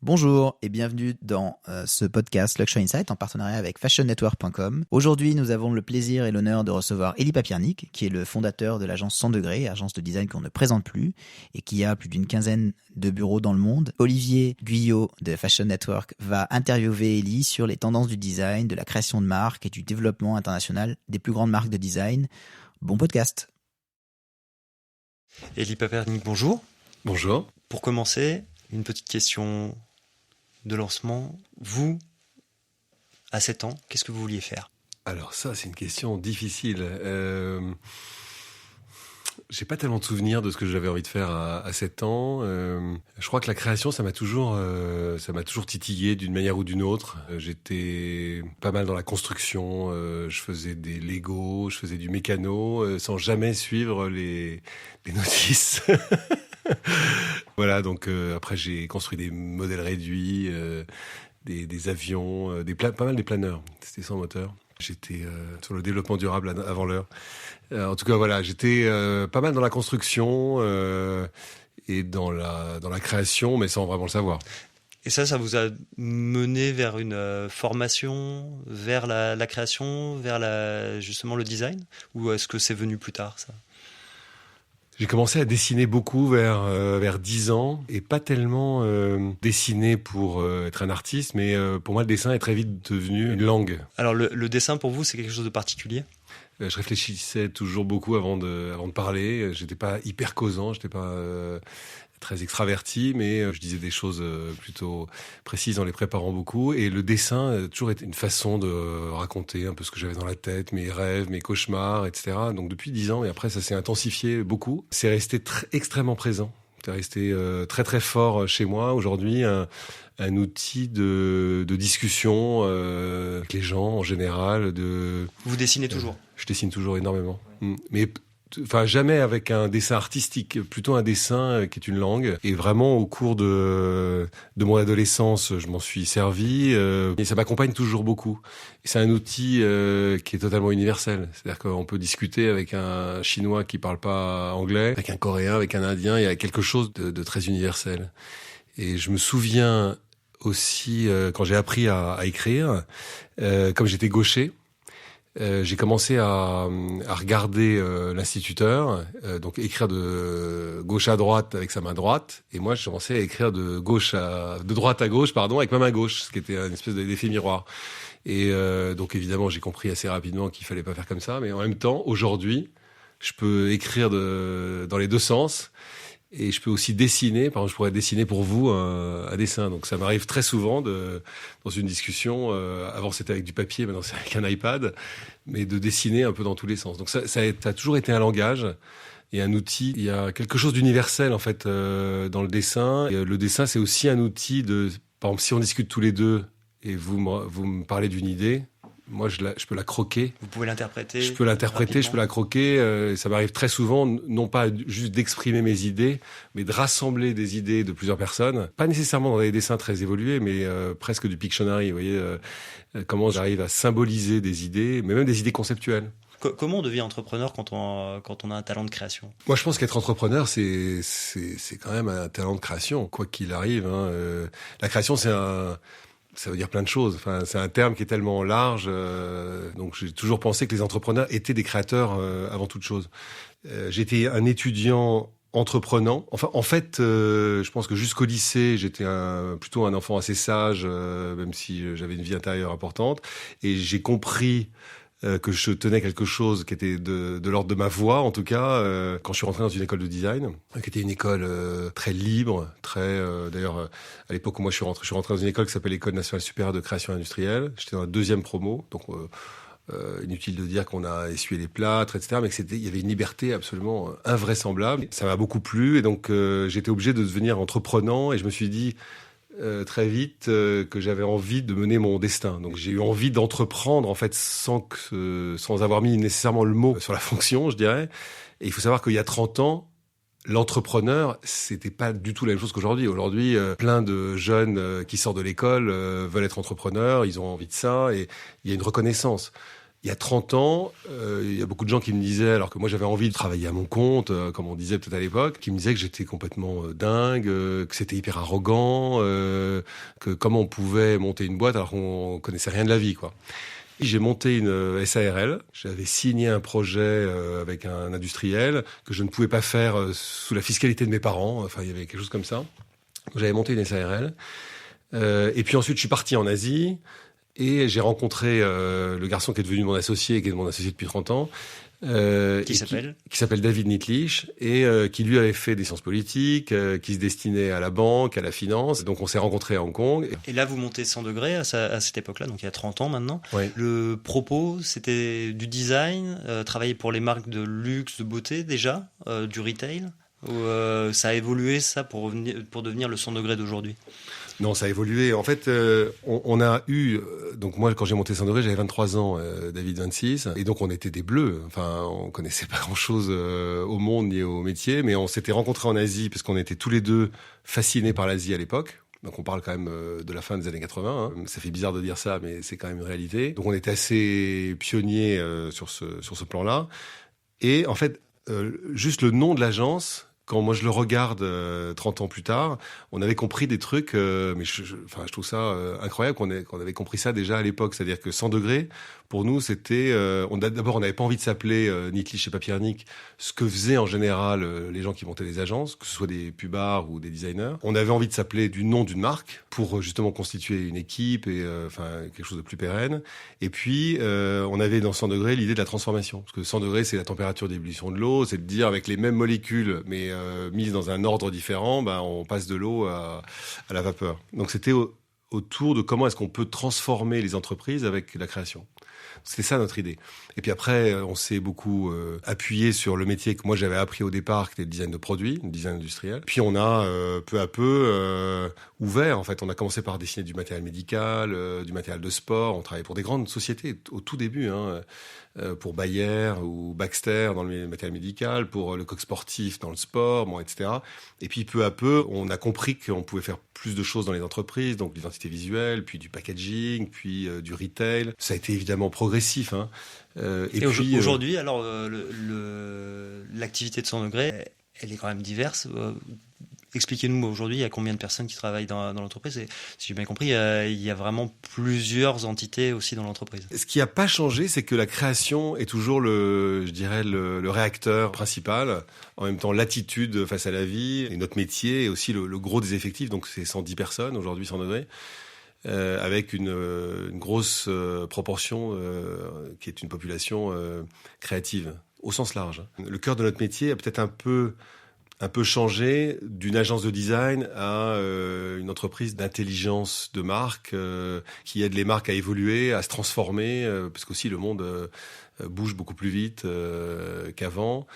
Bonjour et bienvenue dans ce podcast Luxury Insight en partenariat avec fashionnetwork.com. Aujourd'hui, nous avons le plaisir et l'honneur de recevoir Elie Papiernik, qui est le fondateur de l'agence 100 degrés, agence de design qu'on ne présente plus et qui a plus d'une quinzaine de bureaux dans le monde. Olivier Guyot de Fashion Network va interviewer Elie sur les tendances du design, de la création de marques et du développement international des plus grandes marques de design. Bon podcast. Elie Papiernik, bonjour. Bonjour. Pour commencer, une petite question de lancement. Vous, à 7 ans, qu'est-ce que vous vouliez faire ? Alors ça, c'est une question difficile. J'ai pas tellement de souvenirs de ce que j'avais envie de faire à 7 ans. Je crois que la création, ça m'a toujours titillé d'une manière ou d'une autre. J'étais pas mal dans la construction. Je faisais des Lego, je faisais du mécano, sans jamais suivre les notices. Voilà, donc après j'ai construit des modèles réduits, des avions, pas mal des planeurs. C'était sans moteur. J'étais sur le développement durable avant l'heure. En tout cas, voilà, j'étais pas mal dans la construction et dans la création, mais sans vraiment le savoir. Et ça vous a mené vers une formation, vers la création, vers justement le design ? Ou est-ce que c'est venu plus tard, ça ? J'ai commencé à dessiner beaucoup vers 10 ans et pas tellement dessiner pour être un artiste, mais pour moi le dessin est très vite devenu une langue. Alors le dessin pour vous c'est quelque chose de particulier ? Je réfléchissais toujours beaucoup avant de parler. J'étais pas hyper causant, j'étais pas très extraverti, mais je disais des choses plutôt précises en les préparant beaucoup. Et le dessin a toujours été une façon de raconter un peu ce que j'avais dans la tête, mes rêves, mes cauchemars, etc. Donc depuis 10 ans, et après ça s'est intensifié beaucoup. C'est resté extrêmement présent. C'est resté très très fort chez moi. Aujourd'hui, un outil de discussion avec les gens en général. Vous dessinez toujours ? Je dessine toujours énormément. Mais jamais avec un dessin artistique, plutôt un dessin qui est une langue. Et vraiment, au cours de mon adolescence, je m'en suis servi. Et ça m'accompagne toujours beaucoup. Et c'est un outil qui est totalement universel. C'est-à-dire qu'on peut discuter avec un Chinois qui parle pas anglais, avec un Coréen, avec un Indien. Il y a quelque chose de très universel. Et je me souviens aussi, quand j'ai appris à écrire, comme j'étais gaucher, j'ai commencé à regarder l'instituteur, donc écrire de gauche à droite avec sa main droite, et moi j'ai commencé à écrire de droite à gauche, avec ma main gauche, ce qui était une espèce d'effet miroir. Et donc évidemment j'ai compris assez rapidement qu'il fallait pas faire comme ça, mais en même temps aujourd'hui je peux écrire dans les deux sens. Et je peux aussi dessiner, par exemple, je pourrais dessiner pour vous un dessin. Donc ça m'arrive très souvent dans une discussion, avant c'était avec du papier, maintenant c'est avec un iPad, mais de dessiner un peu dans tous les sens. Donc ça a toujours été un langage et un outil. Il y a quelque chose d'universel en fait dans le dessin. Et le dessin c'est aussi un outil par exemple, si on discute tous les deux et vous me parlez d'une idée, moi, je peux la croquer. Vous pouvez l'interpréter. Je peux l'interpréter, je peux la croquer. Ça m'arrive très souvent, non pas juste d'exprimer mes idées, mais de rassembler des idées de plusieurs personnes. Pas nécessairement dans des dessins très évolués, mais presque du Pictionary. Vous voyez, comment j'arrive à symboliser des idées, mais même des idées conceptuelles. Comment on devient entrepreneur quand on a un talent de création ? Moi, je pense qu'être entrepreneur, c'est quand même un talent de création, quoi qu'il arrive. La création, ça veut dire plein de choses. Enfin, c'est un terme qui est tellement large. Donc, j'ai toujours pensé que les entrepreneurs étaient des créateurs avant toute chose. J'étais un étudiant entreprenant. Enfin, en fait, je pense que jusqu'au lycée, j'étais plutôt un enfant assez sage, même si j'avais une vie intérieure importante. Et j'ai compris que je tenais quelque chose qui était de l'ordre de ma voix, en tout cas, quand je suis rentré dans une école de design, qui était une école très libre, d'ailleurs, à l'époque où moi je suis rentré dans une école qui s'appelle l'École nationale supérieure de création industrielle. J'étais dans la 2e promo, donc inutile de dire qu'on a essuyé les plâtres, etc., mais il y avait une liberté absolument invraisemblable. Ça m'a beaucoup plu, et donc j'étais obligé de devenir entreprenant, et je me suis dit très vite que j'avais envie de mener mon destin. Donc j'ai eu envie d'entreprendre en fait sans avoir mis nécessairement le mot sur la fonction, je dirais. Et il faut savoir qu'il y a 30 ans, l'entrepreneur, c'était pas du tout la même chose qu'aujourd'hui. Aujourd'hui, plein de jeunes qui sortent de l'école veulent être entrepreneurs, ils ont envie de ça et il y a une reconnaissance. Il y a 30 ans, il y a beaucoup de gens qui me disaient, alors que moi j'avais envie de travailler à mon compte, comme on disait peut-être à l'époque, qui me disaient que j'étais complètement dingue, que c'était hyper arrogant, que comment on pouvait monter une boîte alors qu'on connaissait rien de la vie, quoi. J'ai monté une SARL. J'avais signé un projet avec un industriel que je ne pouvais pas faire sous la fiscalité de mes parents. Enfin, il y avait quelque chose comme ça. Donc, j'avais monté une SARL. Et puis ensuite, je suis parti en Asie. Et j'ai rencontré le garçon qui est devenu mon associé, qui est mon associé depuis 30 ans. Qui s'appelle David Nitlich, et qui lui avait fait des sciences politiques, qui se destinait à la banque, à la finance. Donc on s'est rencontrés à Hong Kong. Et là, vous montez 100 degrés à cette époque-là, donc il y a 30 ans maintenant. Oui. Le propos, c'était du design, travailler pour les marques de luxe, de beauté déjà, du retail. Ou ça a évolué ça pour devenir le 100 degrés d'aujourd'hui? Non, ça a évolué. En fait, on a eu... Donc moi, quand j'ai monté 100 degrés, j'avais 23 ans, David 26. Et donc, on était des bleus. Enfin, on connaissait pas grand-chose au monde ni au métier. Mais on s'était rencontrés en Asie parce qu'on était tous les deux fascinés par l'Asie à l'époque. Donc on parle quand même de la fin des années 80. Hein. Ça fait bizarre de dire ça, mais c'est quand même une réalité. Donc on était assez pionniers sur ce plan-là. Et en fait, juste le nom de l'agence... Quand moi je le regarde 30 ans plus tard, on avait compris des trucs, mais je trouve ça incroyable qu'on avait compris ça déjà à l'époque. C'est-à-dire que 100 degrés, pour nous, c'était... D'abord, on n'avait pas envie de s'appeler Nitlich et Papiernik, ce que faisaient en général les gens qui montaient les agences, que ce soit des pubards ou des designers. On avait envie de s'appeler du nom d'une marque pour justement constituer une équipe et quelque chose de plus pérenne. Et puis, on avait dans 100 degrés l'idée de la transformation. Parce que 100 degrés, c'est la température d'ébullition de l'eau, c'est de dire avec les mêmes molécules, mais mises dans un ordre différent, on passe de l'eau à la vapeur. Donc c'était autour de comment est-ce qu'on peut transformer les entreprises avec la création. C'était ça notre idée. Et puis après, on s'est beaucoup appuyé sur le métier que moi j'avais appris au départ, qui était le design de produits, le design industriel. Puis on a peu à peu ouvert. En fait, on a commencé par dessiner du matériel médical, du matériel de sport. On travaillait pour des grandes sociétés au tout début, pour Bayer ou Baxter dans le matériel médical, pour le coq sportif dans le sport, etc. Et puis peu à peu, on a compris qu'on pouvait faire plus de choses dans les entreprises, donc l'identité visuelle, puis du packaging, puis du retail. Ça a été évidemment progressif. Et puis, aujourd'hui, alors l'activité de 100 degrés, elle est quand même diverse. Expliquez-nous aujourd'hui, il y a combien de personnes qui travaillent dans l'entreprise? Et si j'ai bien compris, il y a vraiment plusieurs entités aussi dans l'entreprise. Ce qui n'a pas changé, c'est que la création est toujours le réacteur principal. En même temps, l'attitude face à la vie et notre métier est aussi le gros des effectifs. Donc c'est 110 personnes aujourd'hui, 100 degrés. Avec une grosse proportion qui est une population créative, au sens large. Le cœur de notre métier a peut-être un peu changé d'une agence de design à une entreprise d'intelligence de marque qui aide les marques à évoluer, à se transformer, parce qu'aussi le monde bouge beaucoup plus vite qu'avant.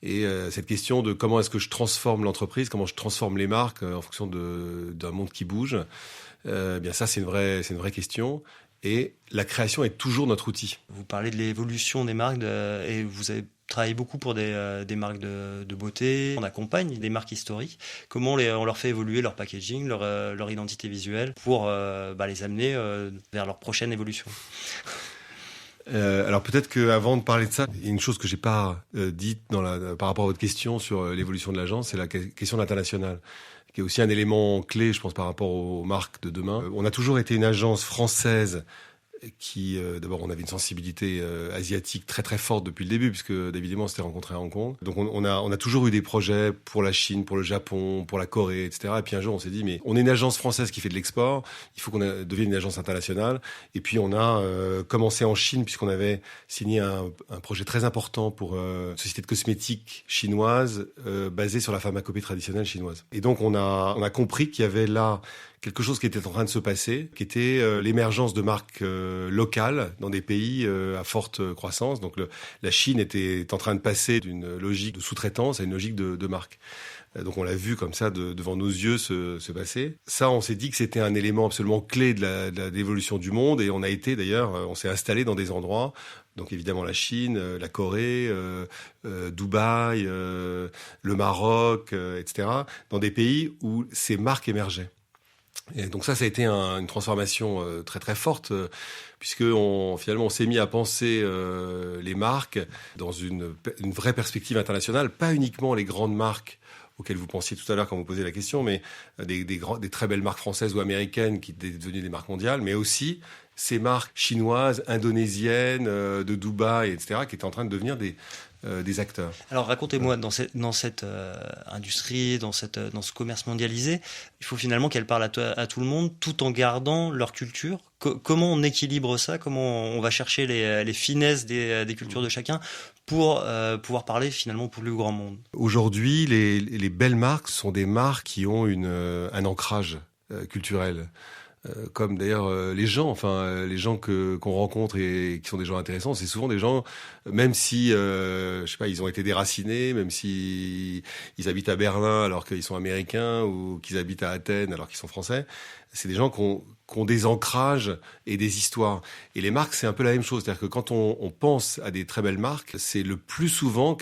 Et cette question de comment est-ce que je transforme l'entreprise, comment je transforme les marques en fonction d'un monde qui bouge, bien ça c'est une vraie question. Et la création est toujours notre outil. Vous parlez de l'évolution des marques et vous avez travaillé beaucoup pour des marques de beauté. On accompagne des marques historiques. Comment on leur fait évoluer leur packaging, leur identité visuelle pour les amener vers leur prochaine évolution? Alors peut-être qu'avant de parler de ça, il y a une chose que j'ai pas dite par rapport à votre question sur l'évolution de l'agence, c'est la question de l'international, qui est aussi un élément clé, je pense, par rapport aux marques de demain. On a toujours été une agence française qui, d'abord, on avait une sensibilité asiatique très très forte depuis le début, puisque David et moi on s'était rencontrés à Hong Kong. Donc on a toujours eu des projets pour la Chine, pour le Japon, pour la Corée, etc. Et puis un jour on s'est dit, mais on est une agence française qui fait de l'export, il faut qu'on devienne une agence internationale. Et puis on a commencé en Chine, puisqu'on avait signé un projet très important pour une société de cosmétiques chinoise basée sur la pharmacopée traditionnelle chinoise. Et donc on a compris qu'il y avait là quelque chose qui était en train de se passer, qui était l'émergence de marques locales dans des pays à forte croissance. Donc la Chine était en train de passer d'une logique de sous-traitance à une logique de marque. Donc on l'a vu comme ça devant nos yeux se passer. Ça, on s'est dit que c'était un élément absolument clé de l'évolution du monde, et on a été d'ailleurs, on s'est installé dans des endroits, donc évidemment la Chine, la Corée, Dubaï, le Maroc, etc., dans des pays où ces marques émergeaient. Et donc ça a été une transformation très très forte, puisque finalement on s'est mis à penser les marques dans une vraie perspective internationale, pas uniquement les grandes marques auxquelles vous pensiez tout à l'heure quand vous posiez la question, mais des très belles marques françaises ou américaines qui étaient devenues des marques mondiales, mais aussi ces marques chinoises, indonésiennes, de Dubaï, etc., qui étaient en train de devenir des acteurs. Alors racontez-moi, dans cette industrie, dans ce commerce mondialisé, il faut finalement qu'elles parlent à tout le monde, tout en gardant leur culture. Comment on équilibre ça? Comment on va chercher les finesses des cultures de chacun pour pouvoir parler finalement au plus grand monde? Aujourd'hui, les belles marques sont des marques qui ont un ancrage culturel. Comme d'ailleurs les gens qu'on rencontre et qui sont des gens intéressants, c'est souvent des gens, même si je sais pas, ils ont été déracinés, même si ils habitent à Berlin alors qu'ils sont américains ou qu'ils habitent à Athènes alors qu'ils sont français, c'est des gens qui ont des ancrages et des histoires. Et les marques, c'est un peu la même chose. C'est-à-dire que quand on pense à des très belles marques, c'est le plus souvent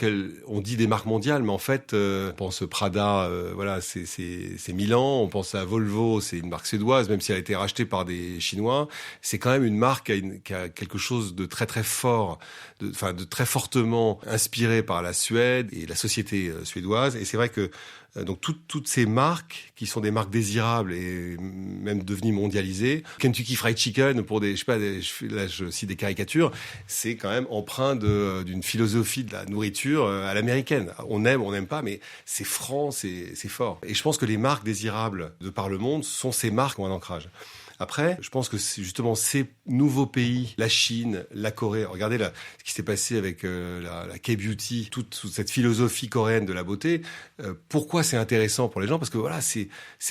on dit des marques mondiales, mais en fait, on pense Prada, voilà, c'est Milan. On pense à Volvo, c'est une marque suédoise, même si elle a été rachetée par des Chinois. C'est quand même une marque qui a quelque chose de très très fort, de très fortement inspiré par la Suède et la société suédoise. Et c'est vrai que donc toutes ces marques qui sont des marques désirables et même devenues mondialisées, Kentucky Fried Chicken pour je cite des caricatures, c'est quand même empreint d'une philosophie de la nourriture à l'américaine. On aime, on n'aime pas, mais c'est franc, c'est fort. Et je pense que les marques désirables de par le monde sont ces marques qui ont un ancrage. Après, je pense que c'est justement ces nouveaux pays, la Chine, la Corée. Regardez ce qui s'est passé avec la K-beauty, toute cette philosophie coréenne de la beauté. Pourquoi c'est intéressant pour les gens? Parce que voilà, c'est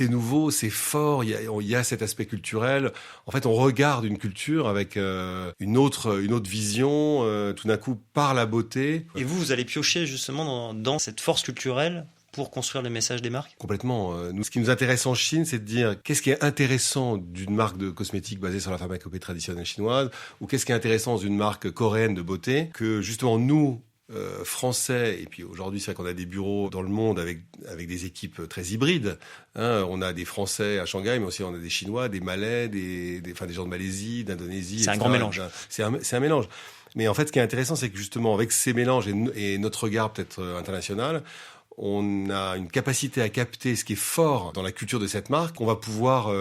nouveau, c'est fort. Il y a cet aspect culturel. En fait, on regarde une culture avec une autre vision, tout d'un coup par la beauté. Et vous allez piocher justement dans cette force culturelle pour construire le message des marques? Complètement. Nous, ce qui nous intéresse en Chine, c'est de dire qu'est-ce qui est intéressant d'une marque de cosmétiques basée sur la pharmacopée traditionnelle chinoise, ou qu'est-ce qui est intéressant d'une marque coréenne de beauté, que justement nous, Français, et puis aujourd'hui c'est vrai qu'on a des bureaux dans le monde avec des équipes très hybrides. On a des Français à Shanghai, mais aussi on a des Chinois, des Malais, des gens de Malaisie, d'Indonésie. C'est un grand mélange. C'est un mélange. Mais en fait, ce qui est intéressant, c'est que justement avec ces mélanges et notre regard peut-être international, on a une capacité à capter ce qui est fort dans la culture de cette marque qu'on va pouvoir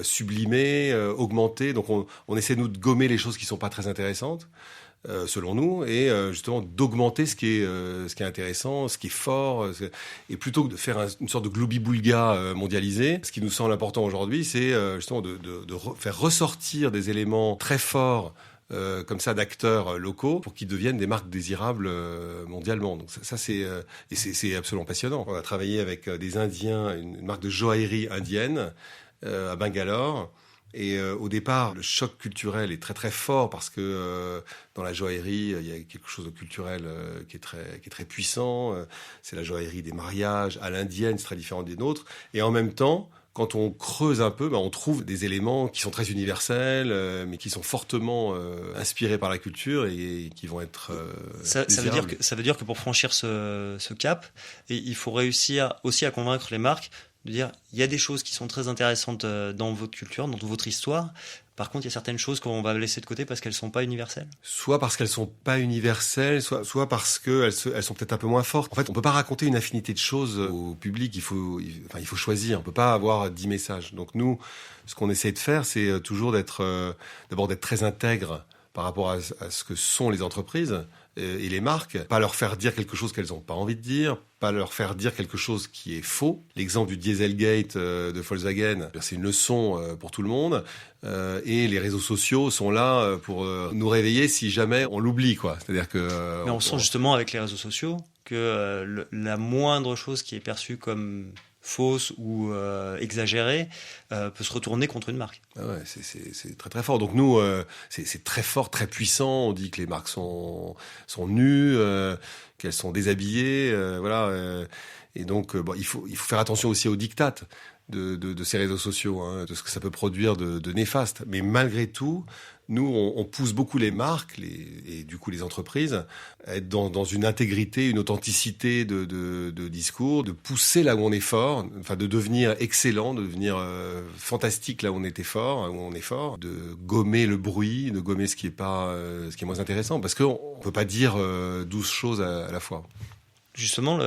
sublimer, augmenter. Donc on essaie nous de gommer les choses qui sont pas très intéressantes selon nous et justement d'augmenter ce qui est intéressant, ce qui est fort. Et plutôt que de faire une sorte de globi-boulga mondialisé, ce qui nous semble important aujourd'hui, c'est justement de faire ressortir des éléments très forts comme ça d'acteurs locaux pour qu'ils deviennent des marques désirables mondialement. Donc ça c'est absolument passionnant. On a travaillé avec des Indiens, une marque de joaillerie indienne à Bangalore. Et au départ, le choc culturel est très très fort parce que dans la joaillerie, il y a quelque chose de culturel qui est très puissant. C'est la joaillerie des mariages à l'indienne, c'est très différent des nôtres. Et en même temps, quand on creuse un peu, on trouve des éléments qui sont très universels, mais qui sont fortement inspirés par la culture et qui vont être ça veut dire que pour franchir ce cap, il faut réussir aussi à convaincre les marques de dire il y a des choses qui sont très intéressantes dans votre culture, dans votre histoire. Par contre, il y a certaines choses qu'on va laisser de côté parce qu'elles sont pas universelles. Soit parce qu'elles sont pas universelles, soit parce qu'elles sont peut-être un peu moins fortes. En fait, on peut pas raconter une infinité de choses au public. Il faut choisir. On peut pas avoir 10 messages. Donc nous, ce qu'on essaie de faire, c'est toujours d'abord d'être très intègre par rapport à ce que sont les entreprises et les marques, pas leur faire dire quelque chose qu'elles n'ont pas envie de dire, pas leur faire dire quelque chose qui est faux. L'exemple du Dieselgate de Volkswagen, c'est une leçon pour tout le monde. Et les réseaux sociaux sont là pour nous réveiller si jamais on l'oublie, quoi. C'est-à-dire que mais on sent justement avec les réseaux sociaux que la moindre chose qui est perçue comme fausse ou exagérée peut se retourner contre une marque. Ah ouais, c'est très très fort. Donc nous, c'est très fort, très puissant. On dit que les marques sont nues, qu'elles sont déshabillées, voilà. Et donc il faut faire attention aussi aux diktats de ces réseaux sociaux, hein, de ce que ça peut produire de néfaste. Mais malgré tout, nous, on pousse beaucoup les marques et du coup les entreprises à être dans une intégrité, une authenticité de discours, de pousser là où on est fort, enfin de devenir excellent, de devenir fantastique là où on était fort, où on est fort, de gommer le bruit, de gommer ce qui est moins intéressant, parce qu'on peut pas dire 12 choses à la fois. Justement,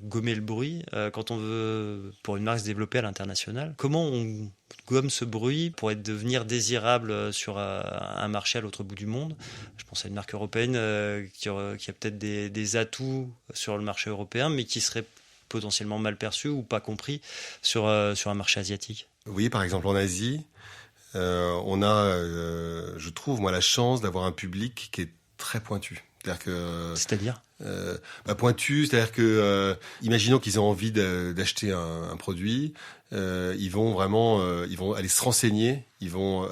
gommer le bruit, quand on veut, pour une marque, se développer à l'international, comment on gomme ce bruit pour devenir désirable sur un marché à l'autre bout du monde? Je pense à une marque européenne qui a peut-être des atouts sur le marché européen, mais qui serait potentiellement mal perçu ou pas compris sur un marché asiatique. Oui, par exemple en Asie, on a, je trouve, moi, la chance d'avoir un public qui est très pointu. C'est-à-dire pointu, c'est-à-dire que imaginons qu'ils ont envie d'acheter un produit, ils vont aller se renseigner, ils vont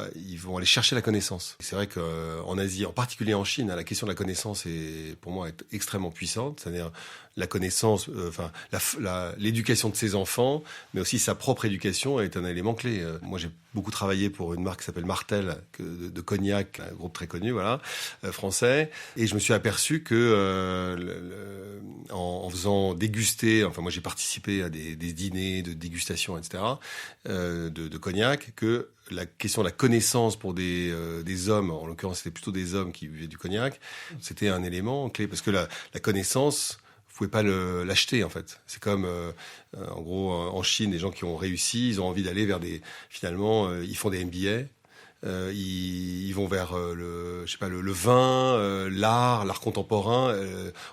aller chercher la connaissance. Et c'est vrai qu'en Asie, en particulier en Chine, la question de la connaissance est pour moi extrêmement puissante. C'est-à-dire la connaissance, l'éducation de ses enfants, mais aussi sa propre éducation est un élément clé. Moi, j'ai beaucoup travaillé pour une marque qui s'appelle Martell de cognac, un groupe très connu, français, et je me suis aperçu que en faisant déguster, enfin moi j'ai participé à des dîners de dégustation, etc., de cognac, que la question de la connaissance pour des hommes, en l'occurrence c'était plutôt des hommes qui buvaient du cognac, c'était un élément clé, parce que la connaissance, vous pouvez pas l'acheter en fait. C'est comme en gros en Chine, les gens qui ont réussi, ils ont envie d'aller vers ils font des MBA. Ils vont vers le vin, l'art contemporain.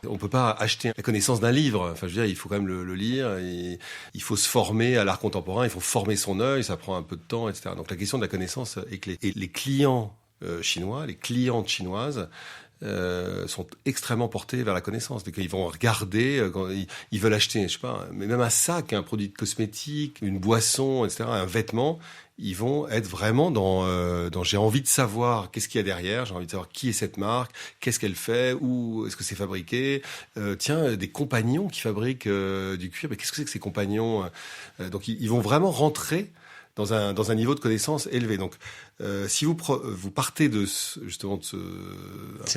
On peut pas acheter la connaissance d'un livre. Enfin, je veux dire, il faut quand même le lire. Et il faut se former à l'art contemporain. Il faut former son œil. Ça prend un peu de temps, etc. Donc la question de la connaissance est clé. Et les clients chinois, les clientes chinoises sont extrêmement portés vers la connaissance. Donc, ils vont regarder, quand ils veulent acheter, je sais pas, mais même un sac, un produit de cosmétique, une boisson, etc., un vêtement. Ils vont être vraiment dans j'ai envie de savoir qu'est-ce qu'il y a derrière, j'ai envie de savoir qui est cette marque, qu'est-ce qu'elle fait, où est-ce que c'est fabriqué. Tiens, des compagnons qui fabriquent du cuir, mais qu'est-ce que c'est que ces compagnons? Donc ils vont vraiment rentrer dans un niveau de connaissance élevé. Donc si vous partez de cette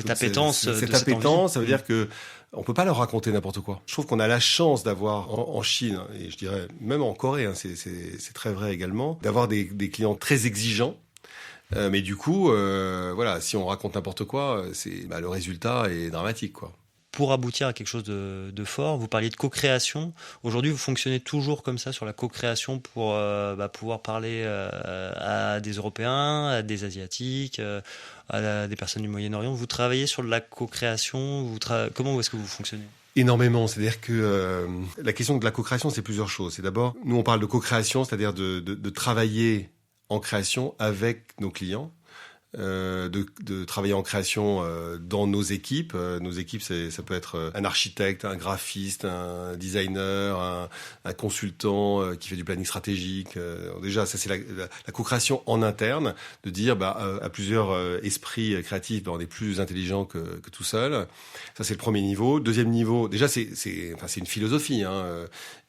appétence, ça veut dire que on peut pas leur raconter n'importe quoi. Je trouve qu'on a la chance d'avoir en Chine, et je dirais même en Corée, c'est très vrai également, d'avoir des clients très exigeants. Mais du coup, si on raconte n'importe quoi, le résultat est dramatique, quoi. Pour aboutir à quelque chose de fort, vous parliez de co-création. Aujourd'hui, vous fonctionnez toujours comme ça sur la co-création pour pouvoir parler à des Européens, à des Asiatiques, à des personnes du Moyen-Orient. Vous travaillez sur de la co-création. Comment est-ce que vous fonctionnez ? Énormément. C'est-à-dire que la question de la co-création, c'est plusieurs choses. C'est d'abord, nous on parle de co-création, c'est-à-dire de travailler en création avec nos clients. De travailler en création dans nos équipes. Nos équipes, ça peut être un architecte, un graphiste, un designer, un consultant qui fait du planning stratégique. Déjà, ça c'est la co-création en interne, de dire à plusieurs esprits créatifs, on est plus intelligent que tout seul. Ça c'est le premier niveau. Deuxième niveau, déjà c'est une philosophie,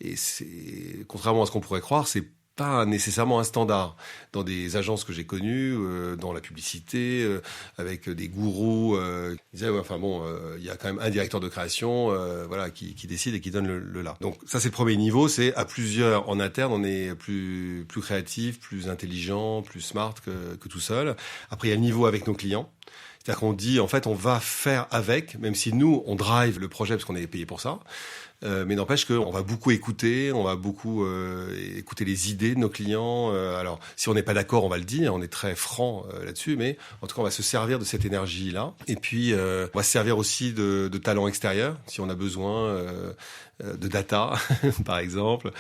et c'est contrairement à ce qu'on pourrait croire, c'est pas nécessairement un standard. Dans des agences que j'ai connues, dans la publicité, avec des gourous, ils disaient il y a quand même un directeur de création, qui décide et qui donne le là. Donc ça c'est le premier niveau, c'est à plusieurs en interne, on est plus créatif, plus intelligent, plus smart que tout seul. Après il y a le niveau avec nos clients. C'est-à-dire qu'on dit, en fait, on va faire avec, même si nous, on drive le projet parce qu'on est payé pour ça. Mais n'empêche qu'on va beaucoup écouter, on va beaucoup écouter les idées de nos clients. Alors, si on n'est pas d'accord, on va le dire, on est très franc là-dessus, mais en tout cas, on va se servir de cette énergie-là. Et puis, on va se servir aussi de talents extérieurs, si on a besoin de data, par exemple,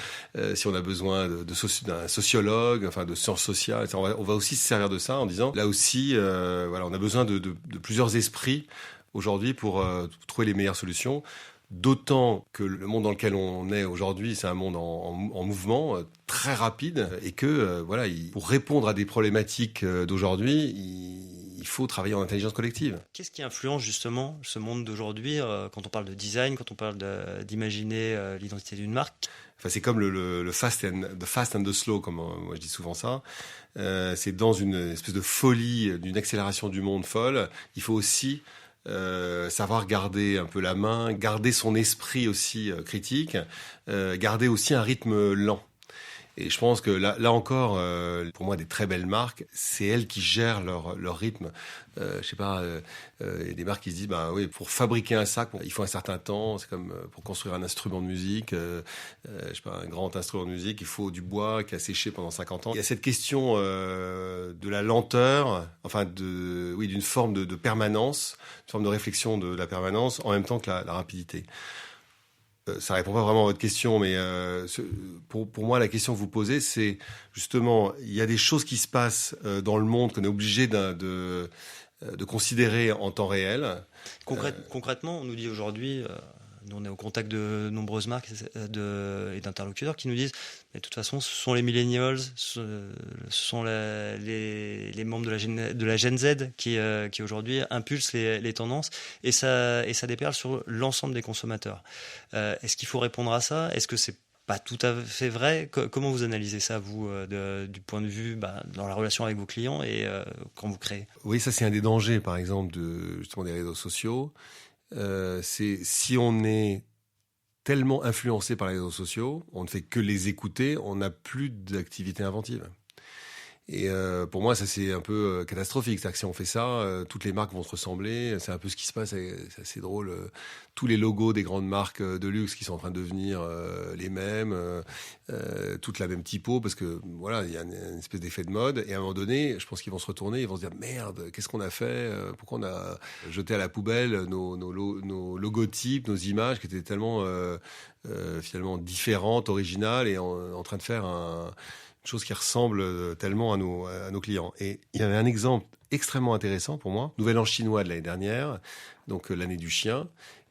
si on a besoin d'un sociologue, de sciences sociales, on va aussi se servir de ça en disant, là aussi, on a besoin de plusieurs esprits aujourd'hui pour trouver les meilleures solutions. D'autant que le monde dans lequel on est aujourd'hui, c'est un monde en mouvement très rapide, et que pour répondre à des problématiques d'aujourd'hui, il il faut travailler en intelligence collective. Qu'est-ce qui influence justement ce monde d'aujourd'hui quand on parle de design, quand on parle d'imaginer l'identité d'une marque? Enfin, c'est comme the fast and the slow, comme moi je dis souvent ça. C'est dans une espèce de folie, d'une accélération du monde folle. Il faut aussi savoir garder un peu la main, garder son esprit aussi critique, garder aussi un rythme lent. Et je pense que là encore, pour moi, des très belles marques, c'est elles qui gèrent leur rythme. Je sais pas, il y a des marques qui se disent, bah oui, pour fabriquer un sac, il faut un certain temps. C'est comme pour construire un instrument de musique, je sais pas, un grand instrument de musique, il faut du bois qui a séché pendant 50 ans. Il y a cette question de la lenteur, enfin d'une forme de permanence, une forme de réflexion de la permanence, en même temps que la rapidité. Ça répond pas vraiment à votre question, mais pour moi, la question que vous posez, c'est justement, il y a des choses qui se passent dans le monde qu'on est obligé de considérer en temps réel. Concrètement, on nous dit aujourd'hui, nous on est au contact de nombreuses marques et d'interlocuteurs qui nous disent, mais de toute façon, ce sont les millennials, ce sont les membres de la Gen Z qui aujourd'hui impulsent les tendances et ça déperle sur l'ensemble des consommateurs. Est-ce qu'il faut répondre à ça? Est-ce que c'est pas tout à fait vrai? Comment vous analysez ça, vous, du point de vue dans la relation avec vos clients et quand vous créez? Oui, ça c'est un des dangers, par exemple, justement des réseaux sociaux. C'est si on est tellement influencé par les réseaux sociaux, on ne fait que les écouter, on n'a plus d'activité inventive. Et pour moi, ça c'est un peu catastrophique. C'est-à-dire que si on fait ça, toutes les marques vont se ressembler. C'est un peu ce qui se passe. C'est assez drôle. Tous les logos des grandes marques de luxe qui sont en train de devenir les mêmes, toutes la même typo, parce que voilà, il y a une espèce d'effet de mode. Et à un moment donné, je pense qu'ils vont se retourner, ils vont se dire merde, qu'est-ce qu'on a fait? Pourquoi on a jeté à la poubelle nos logotypes, nos images qui étaient tellement finalement différentes, originales, et en train de faire chose qui ressemble tellement à nos clients. Et il y avait un exemple extrêmement intéressant pour moi, Nouvel An chinois de l'année dernière, donc l'année du chien,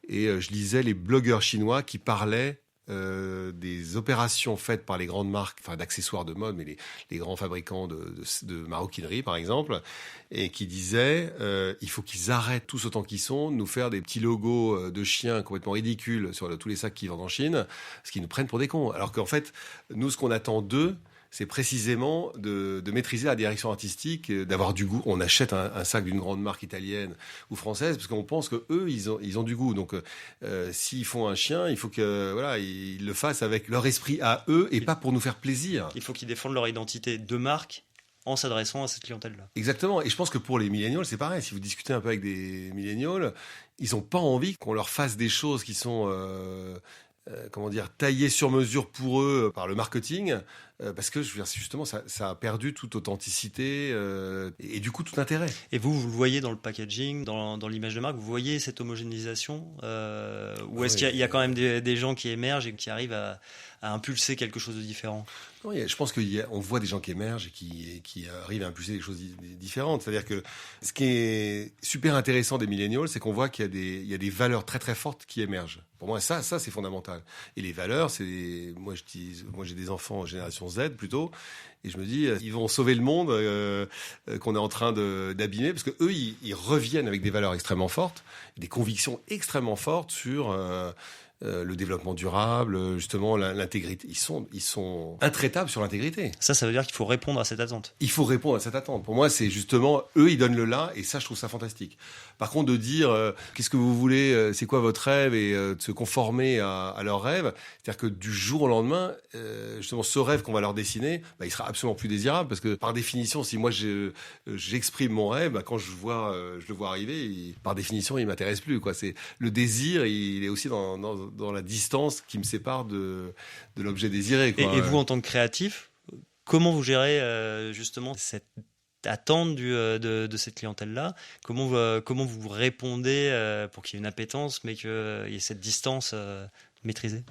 et je lisais les blogueurs chinois qui parlaient des opérations faites par les grandes marques, enfin d'accessoires de mode, mais les grands fabricants de maroquinerie par exemple, et qui disaient il faut qu'ils arrêtent tous autant qu'ils sont de nous faire des petits logos de chiens complètement ridicules sur tous les sacs qu'ils vendent en Chine, parce qu'ils nous prennent pour des cons. Alors qu'en fait, nous, ce qu'on attend d'eux, c'est précisément de maîtriser la direction artistique, d'avoir du goût. On achète un sac d'une grande marque italienne ou française parce qu'on pense que eux ils ont du goût. Donc s'ils font un chien, il faut que voilà, ils le fassent avec leur esprit à eux et pas pour nous faire plaisir. Il faut qu'ils défendent leur identité de marque en s'adressant à cette clientèle-là. Exactement. Et je pense que pour les millennials, c'est pareil. Si vous discutez un peu avec des millennials, ils ont pas envie qu'on leur fasse des choses qui sont taillé sur mesure pour eux par le marketing, parce que justement ça a perdu toute authenticité et du coup tout intérêt. Et vous le voyez dans le packaging, dans l'image de marque, vous voyez cette homogénéisation ou est-ce qu'il y a quand même des gens qui émergent et qui arrivent à impulser quelque chose de différent? Non, je pense qu'on voit des gens qui émergent et qui arrivent à impulser des choses différentes. C'est-à-dire que ce qui est super intéressant des millennials, c'est qu'on voit qu'il y a des valeurs très très fortes qui émergent. Pour moi, ça c'est fondamental. Et les valeurs, moi j'ai des enfants en génération Z plutôt, et je me dis ils vont sauver le monde qu'on est en train d'abîmer, parce que eux ils reviennent avec des valeurs extrêmement fortes, des convictions extrêmement fortes sur le développement durable, justement l'intégrité. Ils sont intraitables sur l'intégrité. Ça veut dire qu'il faut répondre à cette attente. Il faut répondre à cette attente. Pour moi, c'est justement, eux, ils donnent le là, et ça, je trouve ça fantastique. Par contre, de dire, qu'est-ce que vous voulez, c'est quoi votre rêve, et de se conformer à leur rêve, c'est-à-dire que du jour au lendemain, justement, ce rêve qu'on va leur dessiner, il sera absolument plus désirable, parce que par définition, si moi j'exprime mon rêve, quand je le vois arriver, par définition, il m'intéresse plus, quoi. C'est le désir, il est aussi dans la distance qui me sépare de l'objet désiré, quoi. Et vous, en tant que créatif, comment vous gérez justement cette attente de cette clientèle-là? Comment vous répondez pour qu'il y ait une appétence, mais qu'il y ait cette distance maîtrisée?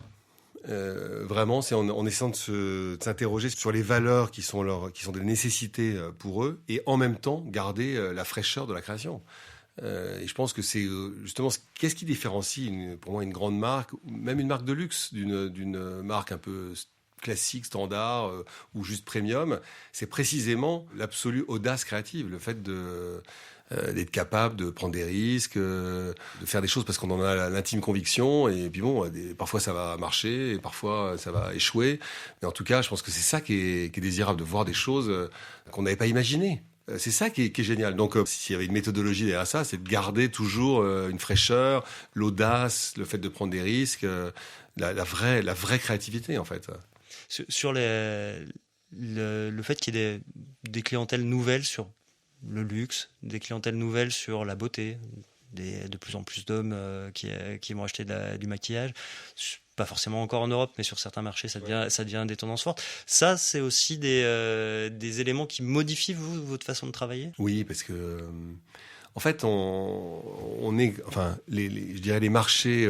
Vraiment, c'est en essayant de s'interroger sur les valeurs qui sont des nécessités pour eux, et en même temps garder la fraîcheur de la création. Et je pense que c'est justement qu'est-ce qui différencie pour moi une grande marque, même une marque de luxe, d'une marque un peu classique, standard ou juste premium. C'est précisément l'absolue audace créative, le fait d'être capable de prendre des risques, de faire des choses parce qu'on en a l'intime conviction. Et puis bon, parfois ça va marcher, et parfois ça va échouer. Mais en tout cas, je pense que c'est ça qui est désirable, de voir des choses qu'on n'avait pas imaginées. C'est ça qui est génial. Donc, s'il y avait une méthodologie derrière ça, c'est de garder toujours une fraîcheur, l'audace, le fait de prendre des risques, la vraie créativité, en fait. Sur le fait qu'il y ait des clientèles nouvelles sur le luxe, des clientèles nouvelles sur la beauté, de plus en plus d'hommes qui vont acheter du maquillage, pas forcément encore en Europe, mais sur certains marchés, ça devient des tendances fortes. Ça, c'est aussi des éléments qui modifient votre façon de travailler ? Oui, parce que en fait, on est, enfin, je dirais les marchés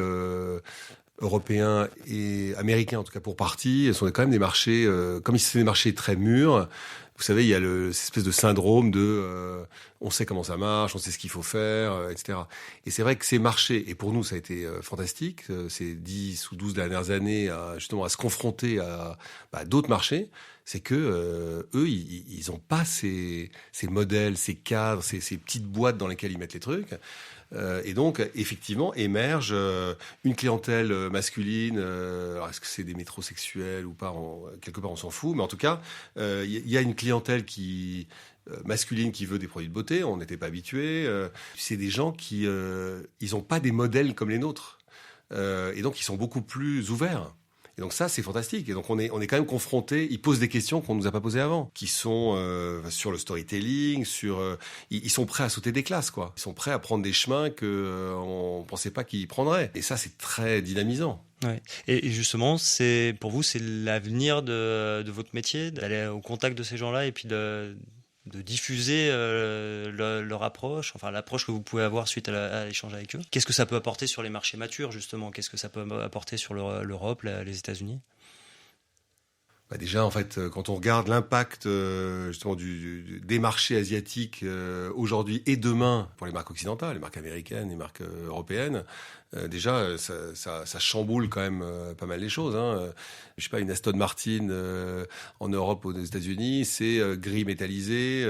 européens et américains, en tout cas pour partie, sont quand même des marchés, comme si c'était des marchés très mûrs. Vous savez, il y a cette espèce de syndrome de on sait comment ça marche, on sait ce qu'il faut faire, etc. Et c'est vrai que ces marchés, et pour nous ça a été fantastique, ces 10 ou 12 dernières années, justement à se confronter à d'autres marchés, c'est que eux, ils ont pas ces modèles, ces cadres, ces petites boîtes dans lesquelles ils mettent les trucs. Et donc, effectivement, émerge une clientèle masculine. Alors, est-ce que c'est des métrosexuels ou pas quelque part, on s'en fout. Mais en tout cas, il y a une clientèle masculine qui veut des produits de beauté. On n'était pas habitués. C'est des gens qui ils n'ont pas des modèles comme les nôtres. Et donc, ils sont beaucoup plus ouverts. Et donc ça, c'est fantastique. Et donc on est quand même confrontés. Ils posent des questions qu'on nous a pas posées avant, qui sont sur le storytelling, ils sont prêts à sauter des classes, quoi. Ils sont prêts à prendre des chemins que on pensait pas qu'ils prendraient. Et ça, c'est très dynamisant. Ouais. Et justement, pour vous, c'est l'avenir de votre métier, d'aller au contact de ces gens-là et puis de diffuser leur approche, enfin l'approche que vous pouvez avoir suite à l'échange avec eux. Qu'est-ce que ça peut apporter sur les marchés matures, justement ? Qu'est-ce que ça peut apporter sur l'Europe, les États-Unis ? Déjà, en fait, quand on regarde l'impact justement des marchés asiatiques aujourd'hui et demain pour les marques occidentales, les marques américaines, les marques européennes, déjà ça chamboule quand même pas mal les choses. Je sais pas, une Aston Martin en Europe ou aux États-Unis, c'est gris métallisé,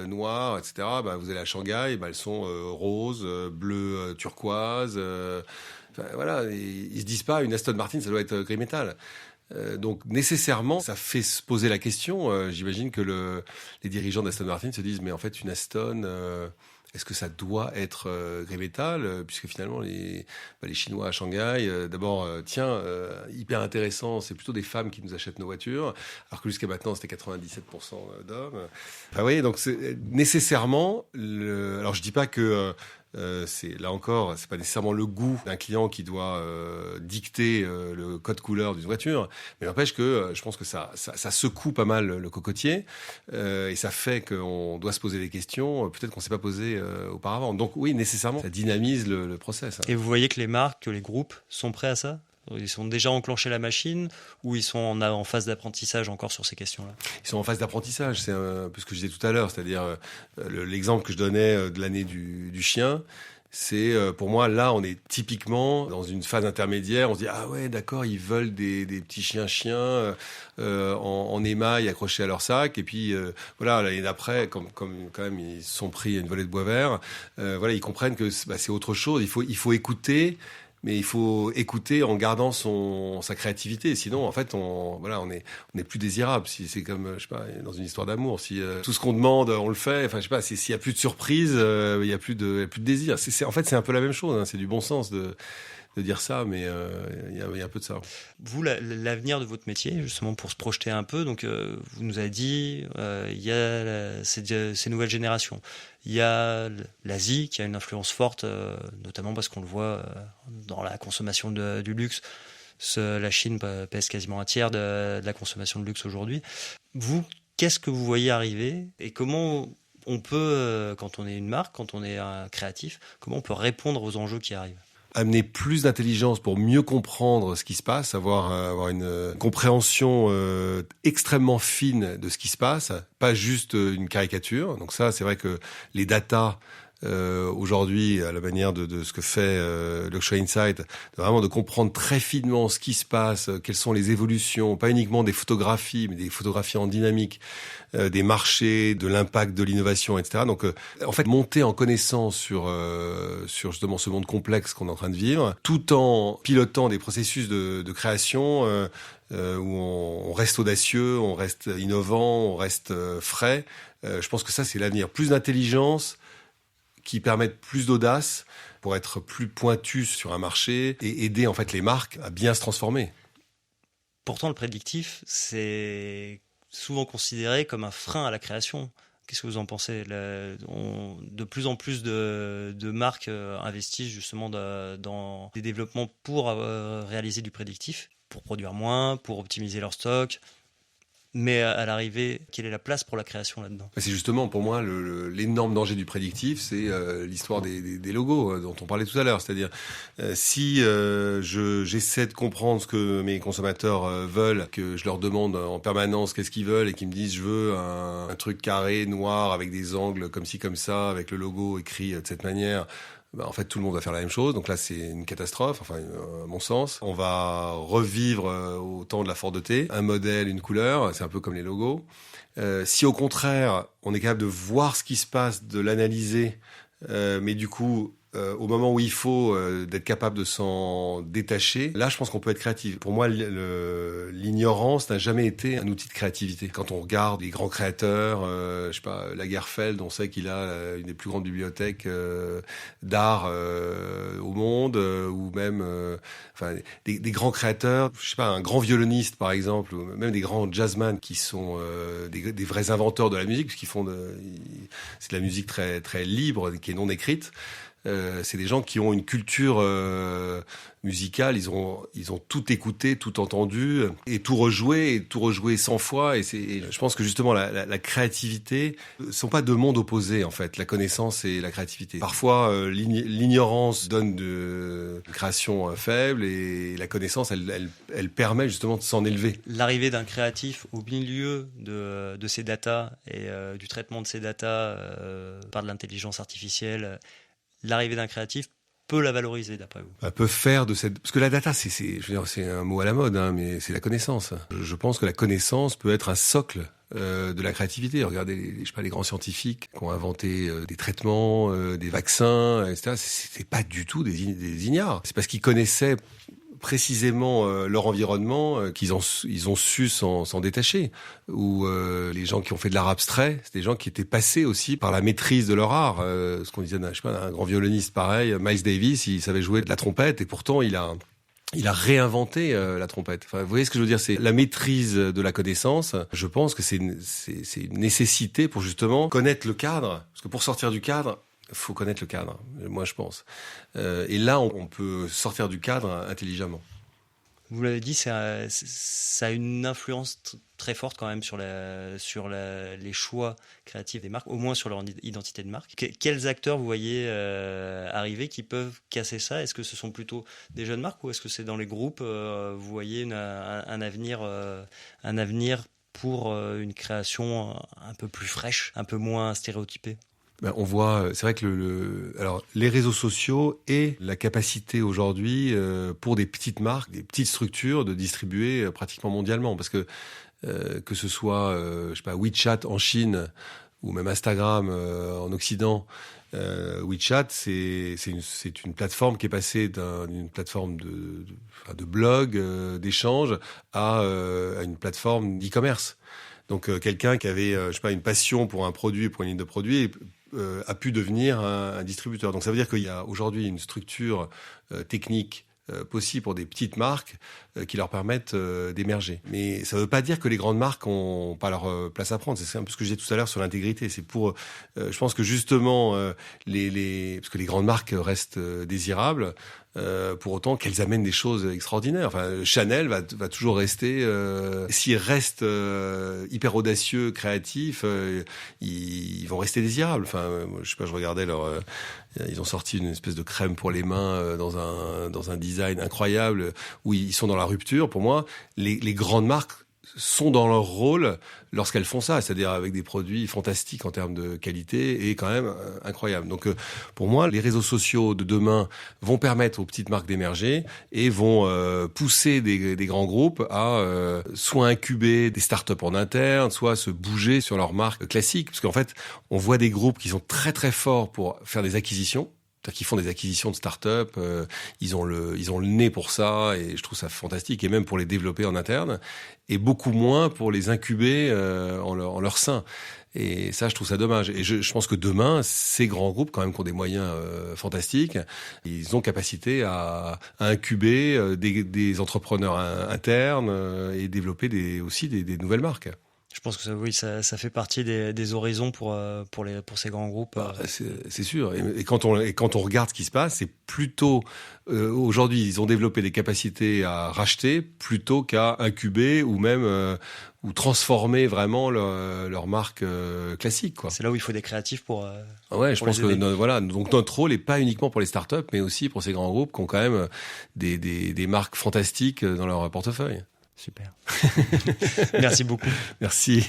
noir, etc. Vous allez à Shanghai, elles sont roses, bleu turquoise. Voilà, ils se disent pas une Aston Martin, ça doit être gris métal. Donc nécessairement, ça fait se poser la question. J'imagine que les dirigeants d'Aston Martin se disent mais en fait une Aston, est-ce que ça doit être gris métal puisque finalement les Chinois à Shanghai, d'abord hyper intéressant, c'est plutôt des femmes qui nous achètent nos voitures, alors que jusqu'à maintenant c'était 97% d'hommes. Enfin oui, donc c'est nécessairement alors je dis pas que là encore, c'est pas nécessairement le goût d'un client qui doit dicter le code couleur d'une voiture, mais n'empêche que je pense que ça secoue pas mal le cocotier et ça fait qu'on doit se poser des questions peut-être qu'on s'est pas posé auparavant. Donc oui, nécessairement, ça dynamise le process. Et vous voyez que les marques, que les groupes sont prêts à ça ? Ils sont déjà enclenchés la machine ou ils sont en phase d'apprentissage encore sur ces questions-là ? Ils sont en phase d'apprentissage, c'est un peu ce que je disais tout à l'heure, c'est-à-dire l'exemple que je donnais de l'année du chien. C'est pour moi, là, on est typiquement dans une phase intermédiaire. On se dit ah ouais, d'accord, ils veulent des petits chiens en émail accrochés à leur sac. Et puis voilà, l'année d'après, comme quand même ils se sont pris une volée de bois vert. Voilà, ils comprennent que c'est autre chose. Il faut écouter. Mais il faut écouter en gardant sa créativité. Sinon, en fait, on est plus désirable. Si c'est comme, je sais pas, dans une histoire d'amour. Si tout ce qu'on demande, on le fait. Enfin, je sais pas. S'il y a plus de surprise, il y a plus de désir. En fait, c'est un peu la même chose. C'est du bon sens de dire ça, mais il y a un peu de ça. Vous, l'avenir de votre métier, justement, pour se projeter un peu, donc vous nous avez dit, il y a ces nouvelles générations. Il y a l'Asie qui a une influence forte, notamment parce qu'on le voit dans la consommation du luxe. La Chine pèse quasiment un tiers de la consommation de luxe aujourd'hui. Vous, qu'est-ce que vous voyez arriver et comment on peut, quand on est une marque, quand on est un créatif, comment on peut répondre aux enjeux qui arrivent ? Amener plus d'intelligence pour mieux comprendre ce qui se passe, avoir une compréhension extrêmement fine de ce qui se passe, pas juste une caricature. Donc ça, c'est vrai que les datas aujourd'hui à la manière de ce que fait Luxury Insight, vraiment de comprendre très finement ce qui se passe, quelles sont les évolutions, pas uniquement des photographies, mais des photographies en dynamique, des marchés, de l'impact de l'innovation, etc. Donc, en fait, monter en connaissance sur justement ce monde complexe qu'on est en train de vivre, tout en pilotant des processus de création où on reste audacieux, on reste innovant, on reste frais. Je pense que ça, c'est l'avenir. Plus d'intelligence qui permettent plus d'audace pour être plus pointus sur un marché et aider en fait les marques à bien se transformer. Pourtant, le prédictif, c'est souvent considéré comme un frein à la création. Qu'est-ce que vous en pensez ? De plus en plus de marques investissent justement dans des développements pour réaliser du prédictif, pour produire moins, pour optimiser leur stock. Mais à l'arrivée, quelle est la place pour la création là-dedans ? C'est justement pour moi l'énorme danger du prédictif, c'est l'histoire des logos dont on parlait tout à l'heure. C'est-à-dire si j'essaie de comprendre ce que mes consommateurs veulent, que je leur demande en permanence qu'est-ce qu'ils veulent et qu'ils me disent je veux un truc carré, noir, avec des angles comme ci, comme ça, avec le logo écrit de cette manière. En fait, tout le monde va faire la même chose. Donc là, c'est une catastrophe, enfin, à mon sens. On va revivre au temps de la Ford T, un modèle, une couleur. C'est un peu comme les logos. Si au contraire, on est capable de voir ce qui se passe, de l'analyser, mais du coup, au moment où il faut, d'être capable de s'en détacher, là, je pense qu'on peut être créatif. Pour moi, l'ignorance n'a jamais été un outil de créativité. Quand on regarde les grands créateurs, je sais pas, Lagerfeld, on sait qu'il a une des plus grandes bibliothèques d'art au monde, ou même, enfin, des grands créateurs. Je sais pas, un grand violoniste, par exemple, ou même des grands jazzmen qui sont des vrais inventeurs de la musique, puisqu'ils font c'est de la musique très très libre, qui est non écrite. C'est des gens qui ont une culture musicale, ils ont tout écouté, tout entendu et tout rejoué 100 fois. Et je pense que justement la créativité sont pas deux mondes opposés en fait, la connaissance et la créativité. Parfois l'ignorance donne de création faible et la connaissance elle permet justement de s'en élever. L'arrivée d'un créatif au milieu de ces datas et du traitement de ces datas par de l'intelligence artificielle. L'arrivée d'un créatif peut la valoriser, d'après vous ? Elle peut faire de cette... Parce que la data, je veux dire, c'est un mot à la mode, hein, mais c'est la connaissance. Je pense que la connaissance peut être un socle de la créativité. Regardez, je sais pas, les grands scientifiques qui ont inventé des traitements, des vaccins, etc. C'est pas du tout des ignares. C'est parce qu'ils connaissaient précisément leur environnement qu'ils ont su s'en détacher. Ou les gens qui ont fait de l'art abstrait, c'est des gens qui étaient passés aussi par la maîtrise de leur art. Ce qu'on disait, je sais pas, un grand violoniste pareil, Miles Davis, il savait jouer de la trompette et pourtant il a réinventé la trompette. Enfin, vous voyez ce que je veux dire, c'est la maîtrise de la connaissance. Je pense que c'est une nécessité pour justement connaître le cadre, parce que pour sortir du cadre, faut connaître le cadre, moi je pense. Et là, on peut sortir du cadre intelligemment. Vous l'avez dit, ça a une influence très forte quand même sur les choix créatifs des marques, au moins sur leur identité de marque. Quels acteurs vous voyez arriver qui peuvent casser ça ? Est-ce que ce sont plutôt des jeunes marques ou est-ce que c'est dans les groupes vous voyez un avenir pour une création un peu plus fraîche, un peu moins stéréotypée ? On voit, c'est vrai que alors les réseaux sociaux et la capacité aujourd'hui pour des petites marques, des petites structures de distribuer pratiquement mondialement, parce que ce soit je sais pas, WeChat en Chine ou même Instagram en Occident. WeChat, c'est une plateforme qui est passée d'une plateforme de blog, d'échange à une plateforme d'e-commerce. Donc quelqu'un qui avait je sais pas, une passion pour un produit, pour une ligne de produits, a pu devenir un distributeur. Donc ça veut dire qu'il y a aujourd'hui une structure technique possible pour des petites marques qui leur permettent d'émerger. Mais ça ne veut pas dire que les grandes marques n'ont pas leur place à prendre. C'est un peu ce que je disais tout à l'heure sur l'intégrité. C'est pour, je pense que justement, parce que les grandes marques restent désirables, pour autant qu'elles amènent des choses extraordinaires. Enfin, Chanel va toujours rester, s'ils restent hyper audacieux, créatifs, ils vont rester désirables. Enfin, je sais pas, je regardais ils ont sorti une espèce de crème pour les mains dans un design incroyable où ils sont dans la rupture. Pour moi, les grandes marques sont dans leur rôle lorsqu'elles font ça, c'est-à-dire avec des produits fantastiques en termes de qualité et quand même incroyables. Donc pour moi, les réseaux sociaux de demain vont permettre aux petites marques d'émerger et vont pousser des grands groupes à soit incuber des startups en interne, soit se bouger sur leurs marques classiques. Parce qu'en fait, on voit des groupes qui sont très très forts pour faire des acquisitions. C'est-à-dire qu'ils font des acquisitions de start-up, ils ont le nez pour ça, et je trouve ça fantastique, et même pour les développer en interne, et beaucoup moins pour les incuber en leur sein. Et ça, je trouve ça dommage. Et je pense que demain, ces grands groupes, quand même, qui ont des moyens fantastiques, ils ont capacité à incuber des entrepreneurs internes et développer aussi des nouvelles marques. Je pense que ça fait partie des horizons pour ces grands groupes. C'est sûr. Et quand on regarde ce qui se passe, c'est plutôt aujourd'hui ils ont développé des capacités à racheter plutôt qu'à incuber ou même ou transformer vraiment leur marque classique, quoi. C'est là où il faut des créatifs pour. Ouais, je pense que donc notre rôle est pas uniquement pour les startups, mais aussi pour ces grands groupes qui ont quand même des marques fantastiques dans leur portefeuille. Super. Merci beaucoup. Merci.